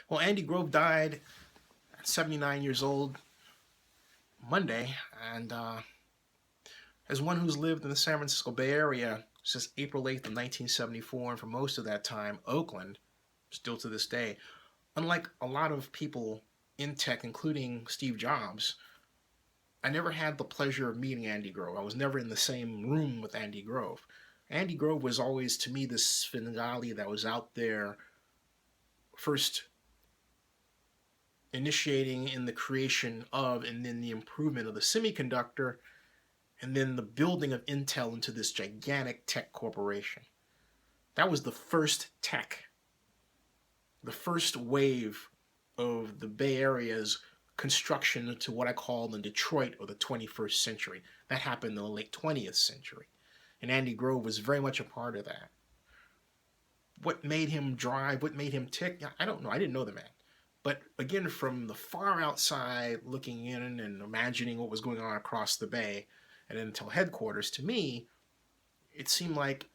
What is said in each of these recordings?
Well, Andy Grove died at 79 years old Monday, and as one who's lived in the San Francisco Bay Area since April 8th of 1974, and for most of that time, Oakland, still to this day, unlike a lot of people in tech, including Steve Jobs, I never had the pleasure of meeting Andy Grove. I was never in the same room with Andy Grove. Andy Grove was always, to me, this Svengali that was out there first initiating in the creation of and then the improvement of the semiconductor and then the building of Intel into this gigantic tech corporation. That was the first tech, the first wave of the Bay Area's construction to what I call the Detroit of the 21st century. That happened in the late 20th century. And Andy Grove was very much a part of that. What made him drive, what made him tick, I don't know. I didn't know the man. But again, from the far outside looking in and imagining what was going on across the bay and Intel headquarters, to me, it seemed like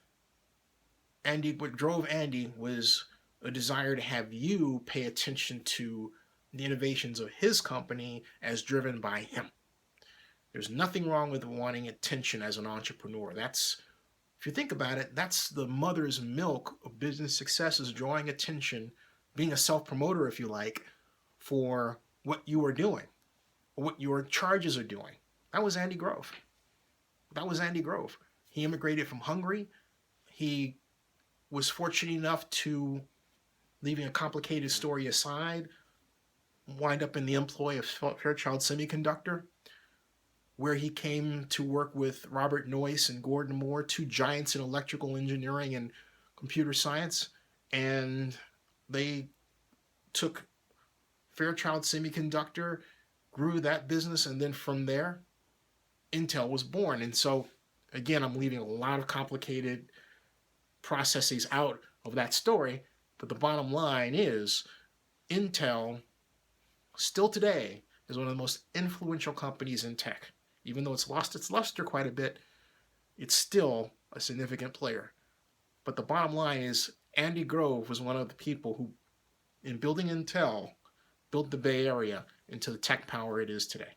what drove Andy was a desire to have you pay attention to the innovations of his company as driven by him. There's nothing wrong with wanting attention as an entrepreneur. If you think about it, that's the mother's milk of business success, is drawing attention, being a self-promoter, if you like, for what you are doing, what your charges are doing. That was Andy Grove. That was Andy Grove. He immigrated from Hungary. He was fortunate enough to, leaving a complicated story aside, wind up in the employ of Fairchild Semiconductor, where he came to work with Robert Noyce and Gordon Moore, two giants in electrical engineering and computer science. And they took Fairchild Semiconductor, grew that business, and then from there, Intel was born. And so, again, I'm leaving a lot of complicated processes out of that story, but the bottom line is Intel, still today, is one of the most influential companies in tech. Even though it's lost its luster quite a bit, it's still a significant player. But the bottom line is Andy Grove was one of the people who, in building Intel, built the Bay Area into the tech power it is today.